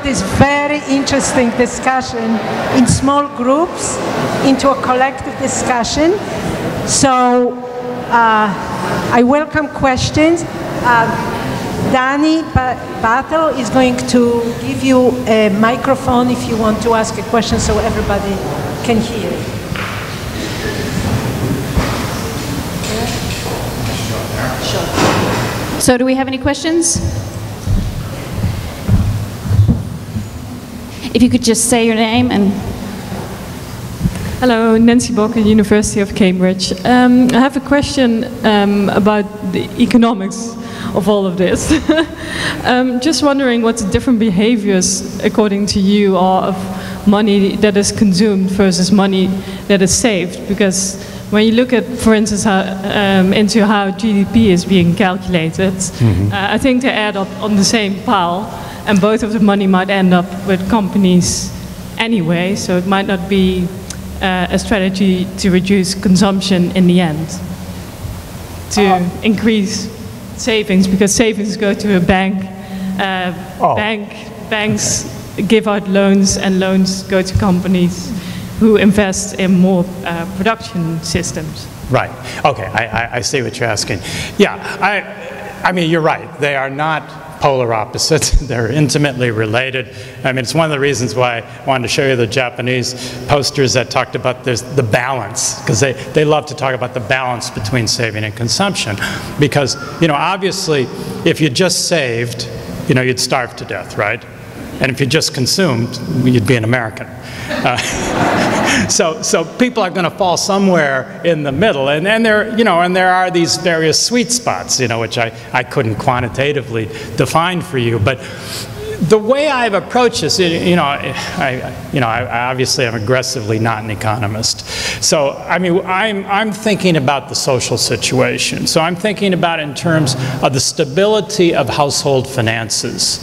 turn this very interesting discussion in small groups into a collective discussion. So I welcome questions. Danny Battle is going to give you a microphone if you want to ask a question so everybody can hear. Sure. So do we have any questions? If you could just say your name and... Hello, Nancy Bokke, University of Cambridge. I have a question about the economics of all of this. Just wondering what the different behaviors, according to you, are of money that is consumed versus money that is saved. Because when you look at, for instance, into how GDP is being calculated, I think they add up on the same pile, and both of the money might end up with companies anyway, so it might not be a strategy to reduce consumption in the end, to increase savings, because savings go to a bank, banks give out loans, and loans go to companies who invest in more production systems. Right. Okay, I see what you're asking. Yeah, I mean, you're right. They are not polar opposites. They're intimately related. I mean, it's one of the reasons why I wanted to show you the Japanese posters that talked about the balance, because they love to talk about the balance between saving and consumption. Because, you know, obviously, if you just saved, you know, you'd starve to death, right? And if you just consumed, you'd be an American. So people are going to fall somewhere in the middle, and there, you know, and there are these various sweet spots, you know, which I couldn't quantitatively define for you. But the way I've approached this, you know, I obviously am aggressively not an economist. So I mean, I'm thinking about the social situation. So I'm thinking about it in terms of the stability of household finances.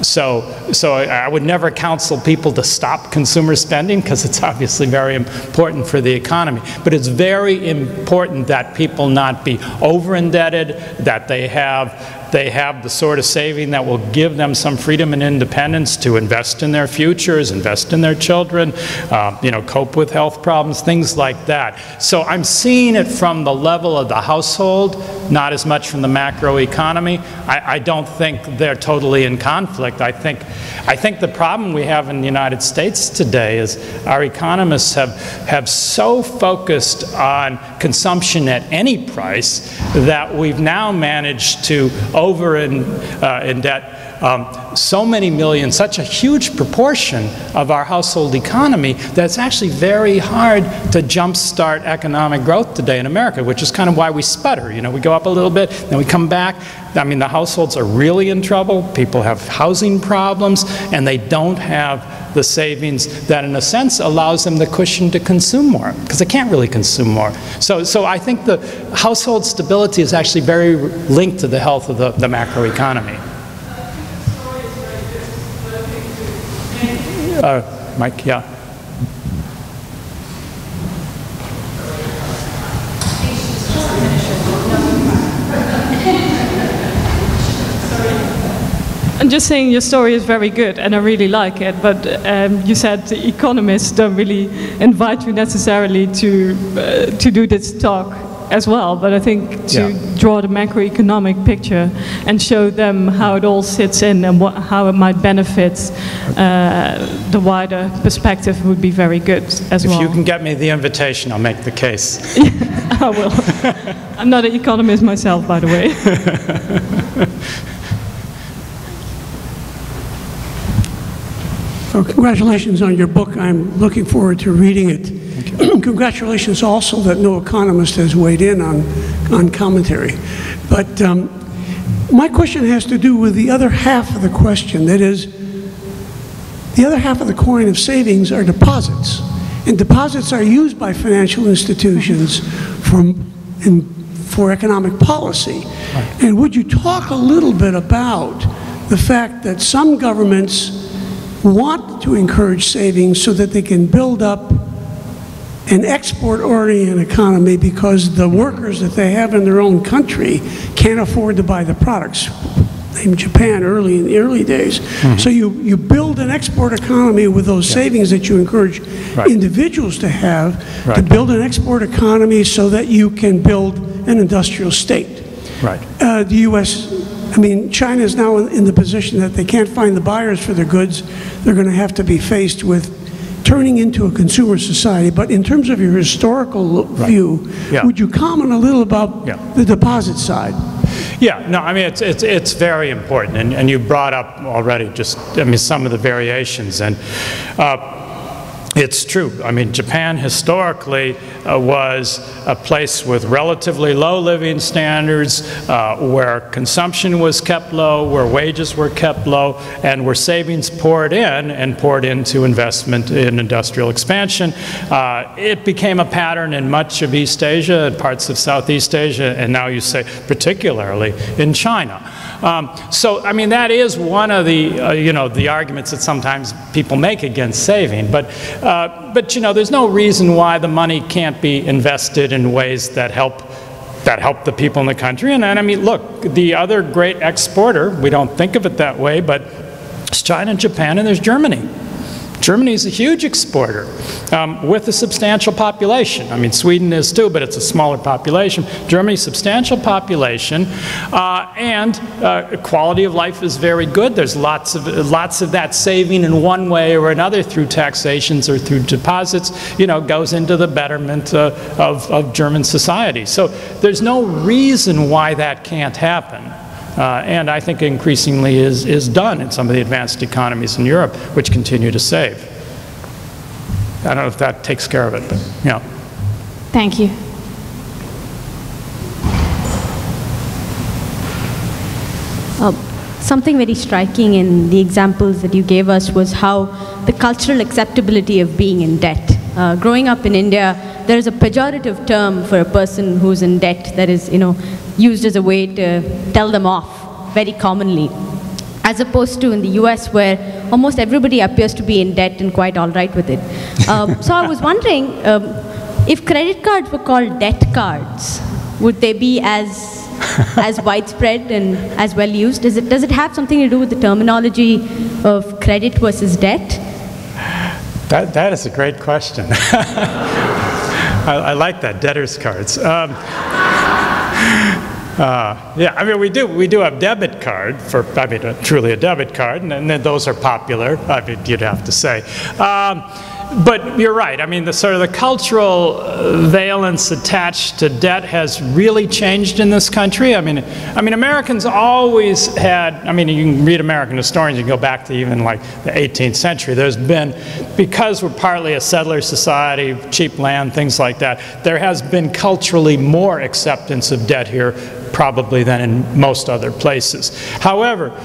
So I would never counsel people to stop consumer spending, because it's obviously very important for the economy. But it's very important that people not be over-indebted, that they have the sort of saving that will give them some freedom and independence to invest in their futures, invest in their children, you know, cope with health problems, things like that. So I'm seeing it from the level of the household, not as much from the macroeconomy. I don't think they're totally in conflict. I think the problem we have in the United States today is our economists have so focused on consumption at any price that we've now managed to over-indebt so many millions, such a huge proportion of our household economy that it's actually very hard to jumpstart economic growth today in America, which is kind of why we sputter. You know, we go up a little bit, then we come back. I mean, the households are really in trouble. People have housing problems, and they don't have the savings that, in a sense, allows them the cushion to consume more, because they can't really consume more. So I think the household stability is actually very linked to the health of the macroeconomy. Mike, yeah. I'm just saying your story is very good, and I really like it, but you said the economists don't really invite you necessarily to do this talk as well, but I think to draw the macroeconomic picture and show them how it all sits in and how it might benefit the wider perspective would be very good as well. If you can get me the invitation, I'll make the case. I will. I'm not an economist myself, by the way. Well, congratulations on your book. I'm looking forward to reading it. Congratulations also that no economist has weighed in on commentary. But my question has to do with the other half of the question. That is, the other half of the coin of savings are deposits. And deposits are used by financial institutions for economic policy. Right. And would you talk a little bit about the fact that some governments want to encourage savings so that they can build up an export-oriented economy, because the workers that they have in their own country can't afford to buy the products? named Japan in the early days. So you build an export economy with those savings that you encourage individuals to have, to build an export economy so that you can build an industrial state. The U.S., I mean, China is now in the position that they can't find the buyers for their goods. They're going to have to be faced with turning into a consumer society. But in terms of your historical view, would you comment a little about the deposit side? Yeah, no, I mean, it's very important, and you brought up already just, I mean, some of the variations, and it's true. I mean, Japan historically was a place with relatively low living standards, where consumption was kept low, where wages were kept low, and where savings poured in and poured into investment in industrial expansion. It became a pattern in much of East Asia and parts of Southeast Asia, and now you say particularly in China. So, I mean, that is one of the, you know, the arguments that sometimes people make against saving. But you know, there's no reason why the money can't be invested in ways that help the people in the country. And I mean, look, the other great exporter, we don't think of it that way, but it's China and Japan, and there's Germany. Germany is a huge exporter with a substantial population. I mean, Sweden is too, but it's a smaller population. Germany's substantial population, and quality of life is very good. There's lots of that saving in one way or another through taxations or through deposits, you know, goes into the betterment of German society. So there's no reason why that can't happen. And I think increasingly is done in some of the advanced economies in Europe, which continue to save. I don't know if that takes care of it, but yeah. Thank you. Something very striking in the examples that you gave us was how the cultural acceptability of being in debt. Growing up in India, there is a pejorative term for a person who's in debt that is, you know, used as a way to tell them off very commonly, as opposed to in the US where almost everybody appears to be in debt and quite all right with it. So I was wondering, if credit cards were called debt cards, would they be as widespread and as well used? Does it have something to do with the terminology of credit versus debt? That is a great question. I like that, debtors cards. Yeah, I mean, we do have debit card for, I mean, truly a debit card, and then those are popular, I mean, you'd have to say. But you're right. I mean, the sort of the cultural valence attached to debt has really changed in this country. I mean, Americans always had. I mean, you can read American historians. You can go back to even like the 18th century. There's been, because we're partly a settler society, cheap land, things like that. There has been culturally more acceptance of debt here, probably, than in most other places. However,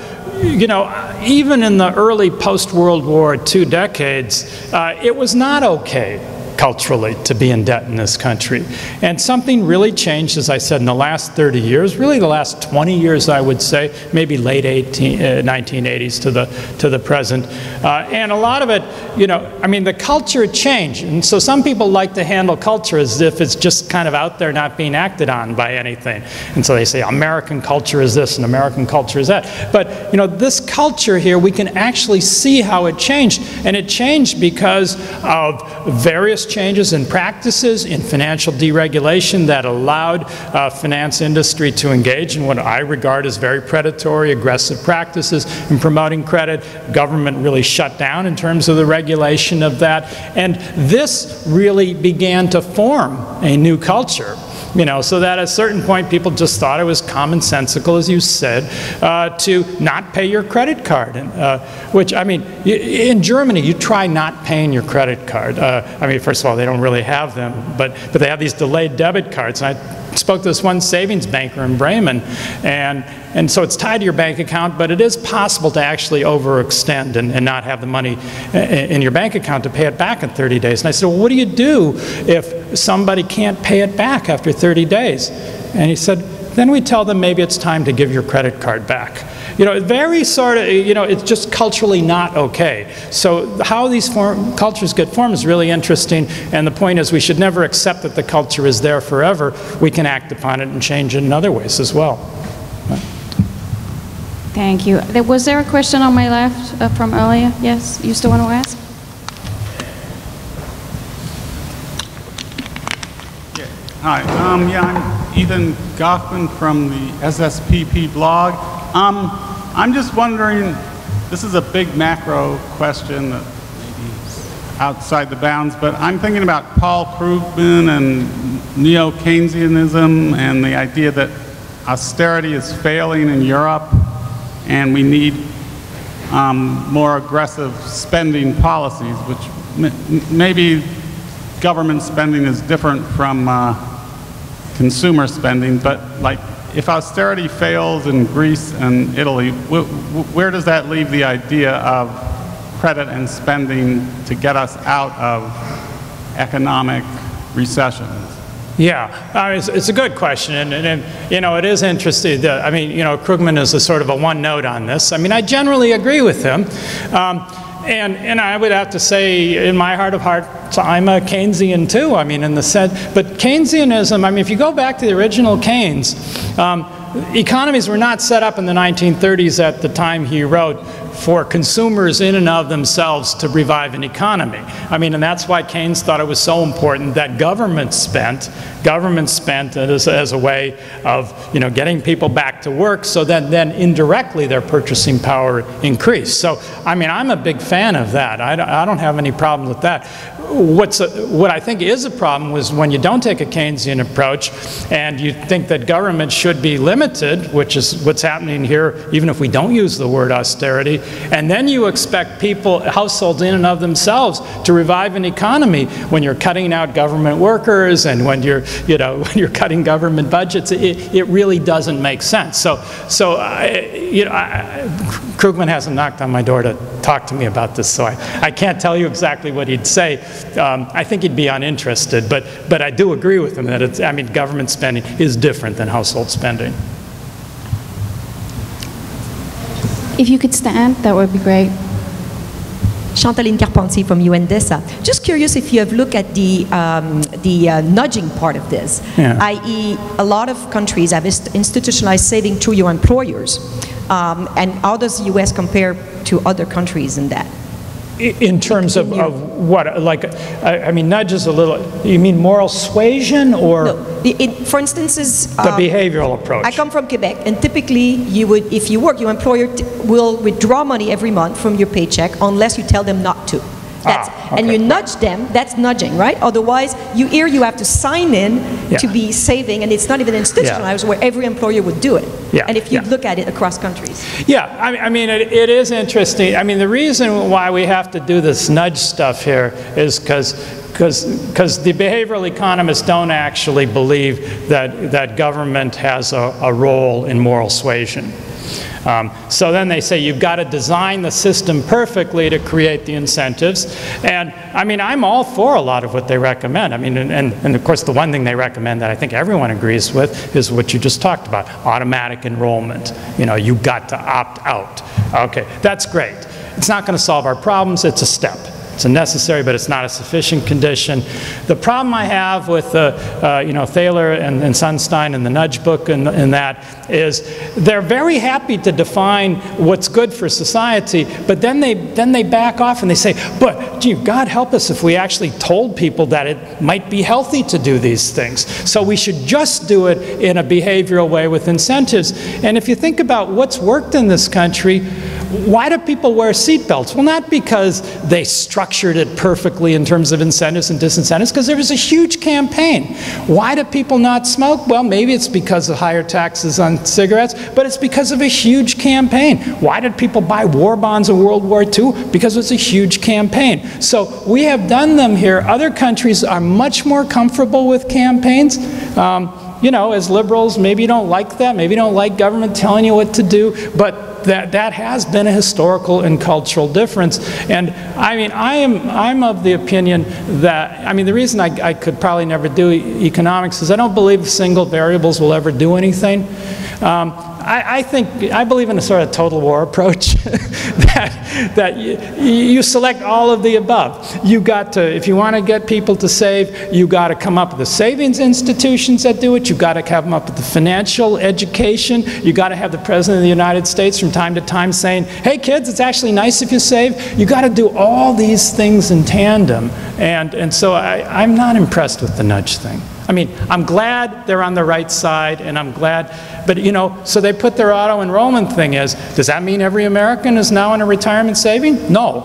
you know, even in the early post-World War II decades, it was not okay culturally to be in debt in this country. And something really changed, as I said, in the last 30 years, really the last 20 years, I would say, maybe late 1980s to the present. And a lot of it, you know, I mean, the culture changed. And so some people like to handle culture as if it's just kind of out there not being acted on by anything. And so they say American culture is this and American culture is that. But, you know, this culture here, we can actually see how it changed. And it changed because of various changes in practices, in financial deregulation that allowed finance industry to engage in what I regard as very predatory, aggressive practices in promoting credit. Government really shut down in terms of the regulation of that. And this really began to form a new culture. You know, so that at a certain point people just thought it was commonsensical, as you said, to not pay your credit card. And, which, I mean, in Germany, you try not paying your credit card. I mean, first of all, they don't really have them, but they have these delayed debit cards. And I spoke to this one savings banker in Bremen, and so it's tied to your bank account, but it is possible to actually overextend and not have the money in your bank account to pay it back in 30 days. And I said, well, what do you do if somebody can't pay it back after 30 days? And he said, then we tell them maybe it's time to give your credit card back. You know, very sort of, you know, it's just culturally not okay. So how these cultures get formed is really interesting, and the point is we should never accept that the culture is there forever. We can act upon it and change it in other ways as well. Thank you. Was there a question on my left from earlier? Yes, you still want to ask? Hi, I'm Ethan Goffman from the SSPP blog. I'm just wondering, this is a big macro question that maybe is outside the bounds, but I'm thinking about Paul Krugman and neo-Keynesianism and the idea that austerity is failing in Europe and we need more aggressive spending policies, which maybe government spending is different from consumer spending, but like if austerity fails in Greece and Italy, where does that leave the idea of credit and spending to get us out of economic recessions? Yeah, it's a good question, and you know, it is interesting. I mean, you know, Krugman is a sort of a one note on this. I mean, I generally agree with him. And I would have to say, in my heart of hearts, I'm a Keynesian too. I mean, in the sense, but Keynesianism, I mean, if you go back to the original Keynes, economies were not set up in the 1930s at the time he wrote for consumers in and of themselves to revive an economy. I mean, and that's why Keynes thought it was so important that government spent as a way of, you know, getting people back to work, so that then indirectly their purchasing power increased. So, I mean, I'm a big fan of that. I don't have any problem with that. What I think is a problem was when you don't take a Keynesian approach and you think that government should be limited, which is what's happening here, even if we don't use the word austerity, and then you expect people, households in and of themselves, to revive an economy when you're cutting out government workers and when you're, you know, when you're cutting government budgets. It really doesn't make sense. So you know, Krugman hasn't knocked on my door to talk to me about this, so I can't tell you exactly what he'd say. I think he'd be uninterested, but I do agree with him that it's, I mean, government spending is different than household spending. If you could stand, that would be great. Chantaline Carpentier from UNDESA. Just curious if you have looked at the nudging part of this, Yeah. i.e. a lot of countries have institutionalized saving through your employers. And how does the US compare to other countries in that? In terms of what, like, I mean, nudge is a little, you mean moral suasion or? No, for instance, the behavioral approach. I come from Quebec, and typically you would, if you work, your employer will withdraw money every month from your paycheck unless you tell them not to. That's, okay. And you nudge them, that's nudging, right? Otherwise, you have to sign in to be saving, and it's not even institutionalized where every employer would do it. Yeah. And if you look at it across countries. Yeah, I mean, it is interesting. I mean, the reason why we have to do this nudge stuff here is because the behavioral economists don't actually believe that government has a role in moral suasion. So then they say you've got to design the system perfectly to create the incentives. And I mean, I'm all for a lot of what they recommend. I mean, and of course the one thing they recommend that I think everyone agrees with is what you just talked about, automatic enrollment. You know, you've got to opt out. Okay, that's great. It's not going to solve our problems, it's a step. It's a necessary, but it's not a sufficient condition. The problem I have with you know, Thaler and Sunstein and the Nudge book and that is they're very happy to define what's good for society, but then they back off and they say, but gee, God help us if we actually told people that it might be healthy to do these things. So we should just do it in a behavioral way with incentives. And if you think about what's worked in this country, why do people wear seatbelts? Well, not because they structured it perfectly in terms of incentives and disincentives, because there was a huge campaign. Why do people not smoke? Well, maybe it's because of higher taxes on cigarettes, but it's because of a huge campaign. Why did people buy war bonds in World War II? Because it's a huge campaign. So we have done them here. Other countries are much more comfortable with campaigns. You know, as liberals, maybe you don't like that. Maybe you don't like government telling you what to do, but that has been a historical and cultural difference. And I mean, I'm of the opinion that, I mean, the reason I could probably never do economics is I don't believe single variables will ever do anything. I believe in a sort of total war approach that you select all of the above. You got to, if you want to get people to save, you got to come up with the savings institutions that do it. You got to come up with the financial education. You got to have the President of the United States from time to time saying, hey kids, it's actually nice if you save. You got to do all these things in tandem. And so I'm not impressed with the nudge thing. I mean, I'm glad they're on the right side, and I'm glad, but you know, so they put their auto-enrollment thing is, does that mean every American is now in a retirement saving? No,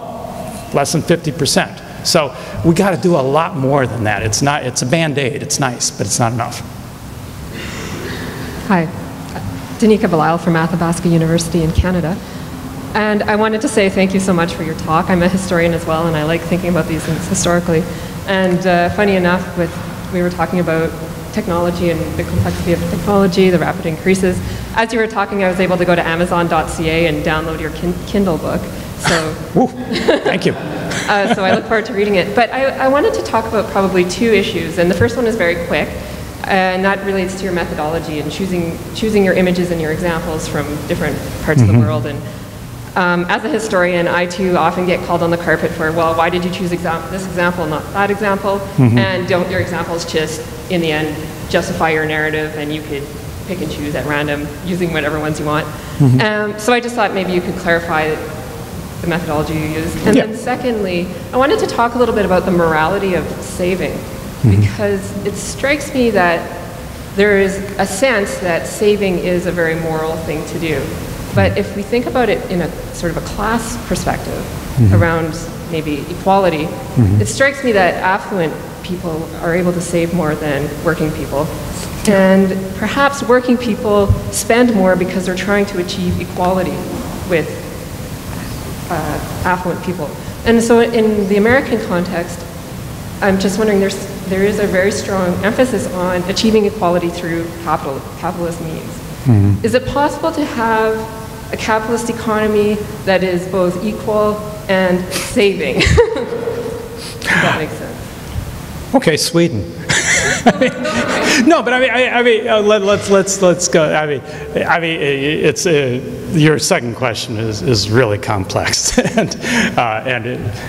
less than 50%. So we got to do a lot more than that. It's not, it's a Band-Aid, it's nice, but it's not enough. Hi, Danica Belisle from Athabasca University in Canada. And I wanted to say thank you so much for your talk. I'm a historian as well, and I like thinking about these things historically. And funny enough, we were talking about technology and the complexity of technology, the rapid increases. As you were talking, I was able to go to Amazon.ca and download your Kindle book. So, thank you. So I look forward to reading it. But I wanted to talk about probably two issues, and the first one is very quick, and that relates to your methodology and choosing your images and your examples from different parts of the world. And as a historian, I too often get called on the carpet for, well, why did you choose this example, not that example? And don't your examples just, in the end, justify your narrative and you could pick and choose at random using whatever ones you want? So I just thought maybe you could clarify the methodology you used. And then secondly, I wanted to talk a little bit about the morality of saving, because it strikes me that there is a sense that saving is a very moral thing to do. But if we think about it in a sort of a class perspective around maybe equality, it strikes me that affluent people are able to save more than working people. And perhaps working people spend more because they're trying to achieve equality with affluent people. And so in the American context, I'm just wondering, there is a very strong emphasis on achieving equality through capitalist means. Is it possible to have a capitalist economy that is both equal and saving? If that makes sense. Okay, Sweden. No, but I mean, let's go. I mean, it's your second question is really complex, and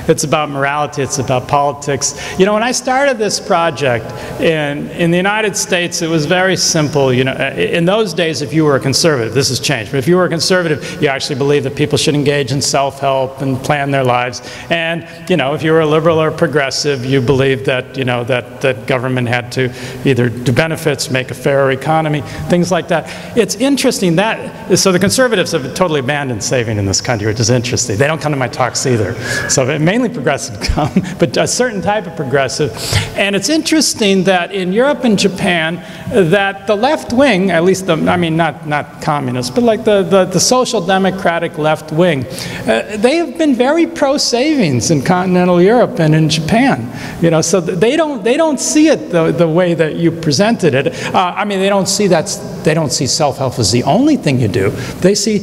it's about morality. It's about politics. You know, when I started this project in the United States, it was very simple. You know, in those days, if you were a conservative, this has changed. But if you were a conservative, you actually believed that people should engage in self-help and plan their lives. And you know, if you were a liberal or progressive, you believed that that government had to either do benefits, make a fairer economy, things like that. It's interesting that, so the conservatives have totally abandoned saving in this country, which is interesting. They don't come to my talks either. So mainly progressive come, but a certain type of progressive. And it's interesting that in Europe and Japan, that the left wing, at least the, I mean, not communist, but like the social democratic left wing, they have been very pro-savings in continental Europe and in Japan. You know, so they don't see it the way that you presented it. I mean, they don't see self-help as the only thing you do. They see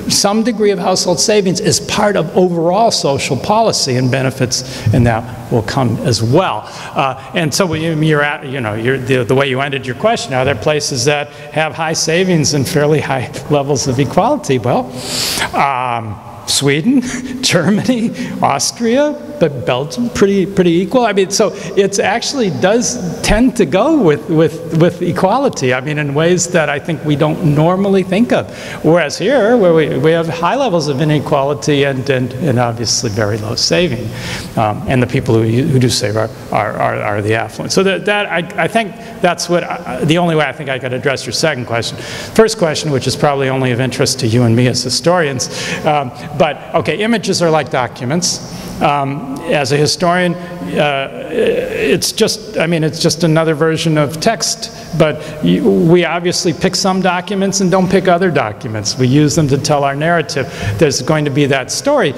some degree of household savings as part of overall social policy, and benefits and that will come as well. And so you're at, you know, the way you ended your question, are there places that have high savings and fairly high levels of equality? Well, Sweden, Germany, Austria, but Belgium, pretty equal. I mean, so it actually does tend to go with equality. I mean, in ways that I think we don't normally think of. Whereas here, where we have high levels of inequality and obviously very low saving, and the people who do save are the affluent. So I think that's what the only way I think I could address your second question. First question, which is probably only of interest to you and me as historians. But okay, images are like documents. As a historian, it's just another version of text. But we obviously pick some documents and don't pick other documents. We use them to tell our narrative. There's going to be that story.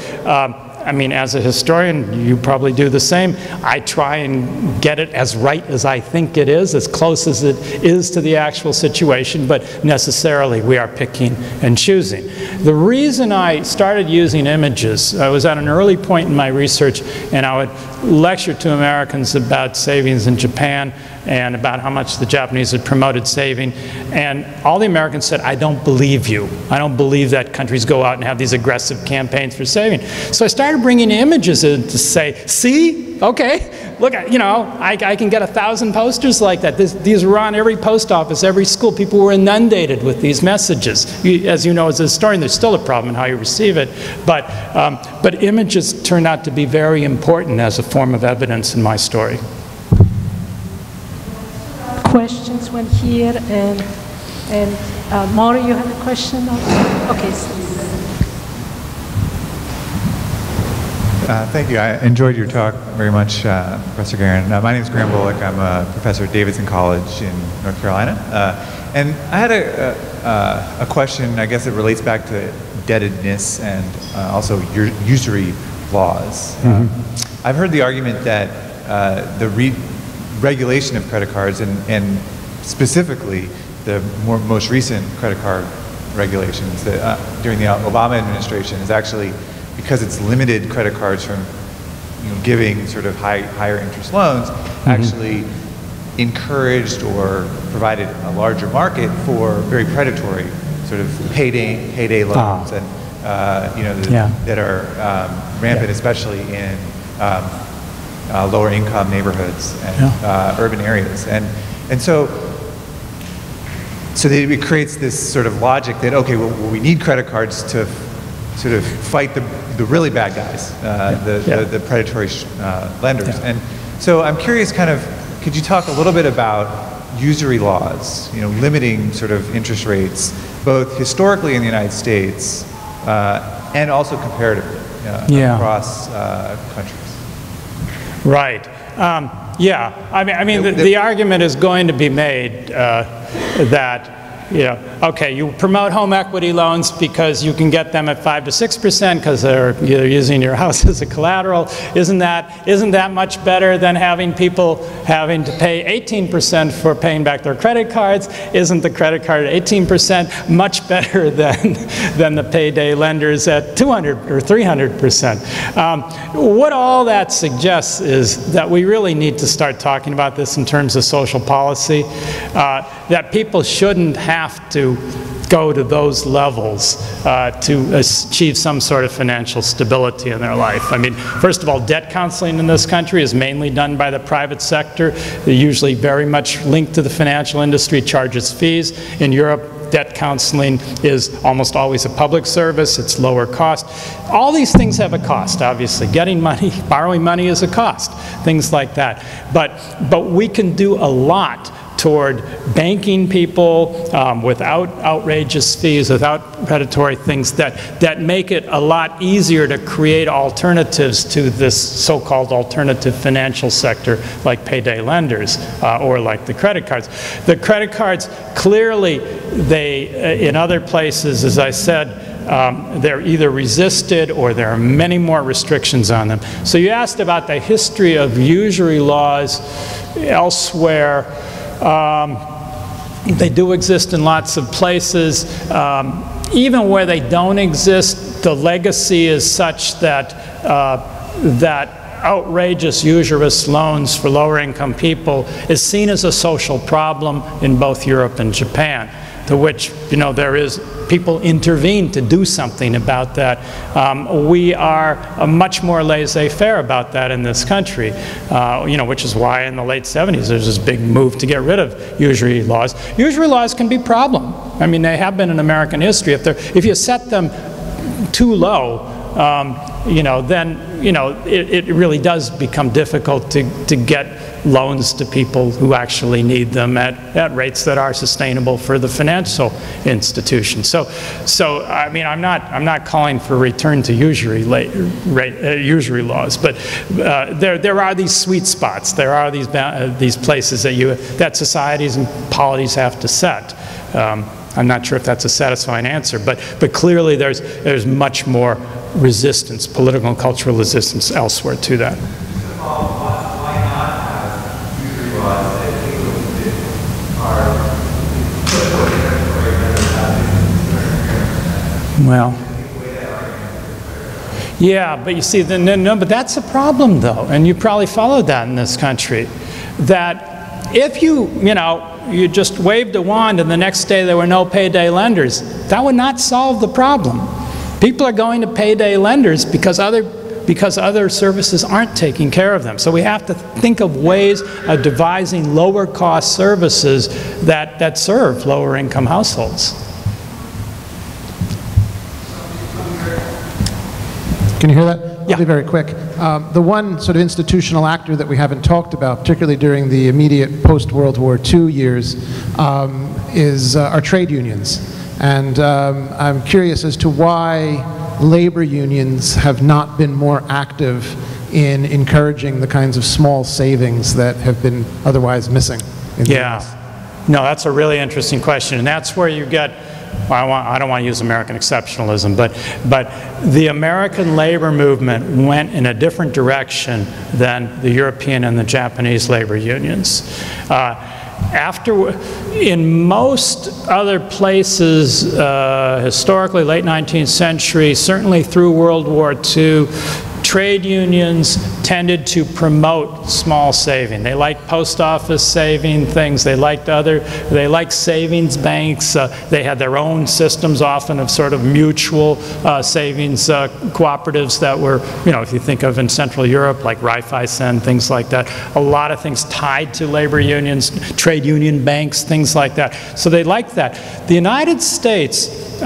I mean, as a historian, you probably do the same. I try and get it as right as I think it is, as close as it is to the actual situation, but necessarily we are picking and choosing. The reason I started using images, I was at an early point in my research, and I would lecture to Americans about savings in Japan and about how much the Japanese had promoted saving, and all the Americans said, I don't believe you. I don't believe that countries go out and have these aggressive campaigns for saving. So I started bringing images in to say, see, okay, look, you know, I can get 1,000 posters like that. These were on every post office, every school. People were inundated with these messages. As you know, as a historian, there's still a problem in how you receive it, but images turned out to be very important as a form of evidence in my story. Questions when here, and Maury, you have a question? Okay. Thank you. I enjoyed your talk very much, Professor Garon. My name is Graham Bullock. I'm a professor at Davidson College in North Carolina. And I had a question, I guess it relates back to indebtedness and also usury laws. I've heard the argument that the regulation of credit cards and specifically the most recent credit card regulations that during the Obama administration is actually, because it's limited credit cards from giving sort of higher interest loans, actually encouraged or provided a larger market for very predatory sort of payday loans and that are rampant, especially in lower income neighborhoods and urban areas. And so it creates this sort of logic that, okay, well, we need credit cards to sort of fight the really bad guys, the predatory lenders. And so I'm curious, kind of, could you talk a little bit about usury laws, limiting sort of interest rates, both historically in the United States and also comparatively across countries? Right. Yeah. I mean, the argument is going to be made that, okay, you promote home equity loans because you can get them at 5 to 6% because they're using your house as a collateral. Isn't that much better than having people having to pay 18% for paying back their credit cards? Isn't the credit card at 18% much better than the payday lenders at 200 or 300%? What all that suggests is that we really need to start talking about this in terms of social policy, that people shouldn't have to go to those levels to achieve some sort of financial stability in their life. I mean, first of all, debt counseling in this country is mainly done by the private sector. They're usually very much linked to the financial industry, charges fees. In Europe, debt counseling is almost always a public service. It's lower cost. All these things have a cost, obviously. Getting money, borrowing money is a cost, things like that. But we can do a lot toward banking people without outrageous fees, without predatory things that make it a lot easier to create alternatives to this so-called alternative financial sector like payday lenders or like the credit cards. The credit cards, clearly, in other places, as I said, they're either resisted or there are many more restrictions on them. So you asked about the history of usury laws elsewhere. They do exist in lots of places. Even where they don't exist, the legacy is such that outrageous usurious loans for lower income people is seen as a social problem in both Europe and Japan, to which people intervene to do something about that. We are much more laissez-faire about that in this country, which is why in the late 70s there's this big move to get rid of usury laws. Usury laws can be a problem. I mean, they have been in American history. If you set them too low, then it really does become difficult to get loans to people who actually need them at rates that are sustainable for the financial institution. So I mean, I'm not calling for return to usury laws, but there are these sweet spots. There are these places that societies and polities have to set. I'm not sure if that's a satisfying answer, but clearly there's much more resistance, political and cultural resistance elsewhere to that. Well, yeah, but you see, no, but that's a problem though, and you probably followed that in this country, that if you just waved a wand and the next day there were no payday lenders, that would not solve the problem. People are going to payday lenders because other services aren't taking care of them. So we have to think of ways of devising lower cost services that serve lower income households. Can you hear that? Yeah. I'll be very quick. The one sort of institutional actor that we haven't talked about, particularly during the immediate post-World War II years, is our trade unions. And I'm curious as to why labor unions have not been more active in encouraging the kinds of small savings that have been otherwise missing. Yeah. No, that's a really interesting question. And that's where you get, well, I don't want to use American exceptionalism, but the American labor movement went in a different direction than the European and the Japanese labor unions. In most other places, historically, late 19th century, certainly through World War II, trade unions tended to promote small saving. They liked post office saving things. They liked savings banks. They had their own systems often of sort of mutual savings cooperatives that were, if you think of in Central Europe, like Raiffeisen, things like that. A lot of things tied to labor unions, trade union banks, things like that. So they liked that. The United States,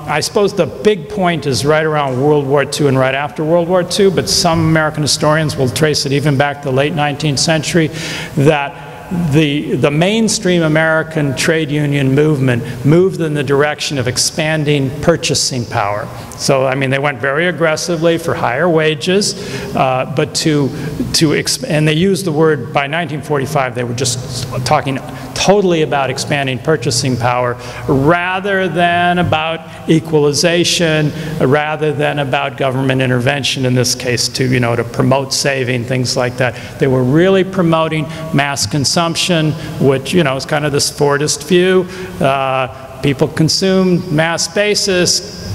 I suppose the big point is right around World War II and right after World War II, but some American historians will trace it even back to the late 19th century, that the mainstream American trade union movement moved in the direction of expanding purchasing power. So, I mean, they went very aggressively for higher wages, but and they used the word, by 1945, they were just talking totally about expanding purchasing power rather than about equalization, rather than about government intervention, in this case, to promote saving, things like that. They were really promoting mass consumption, which, is kind of this Fordist view. People consume mass basis,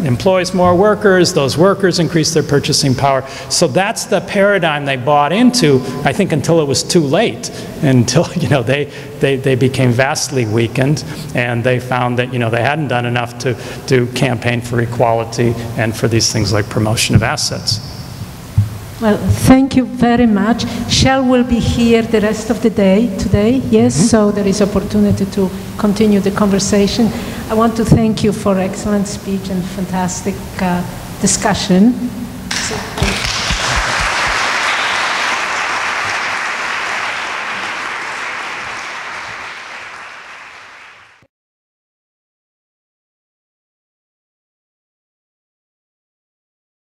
employs more workers, those workers increase their purchasing power. So that's the paradigm they bought into, I think, until it was too late, until they became vastly weakened, and they found that they hadn't done enough to campaign for equality and for these things like promotion of assets. Well, thank you very much. Shell will be here the rest of the day today, yes, so there is opportunity to continue the conversation. I want to thank you for excellent speech and fantastic discussion.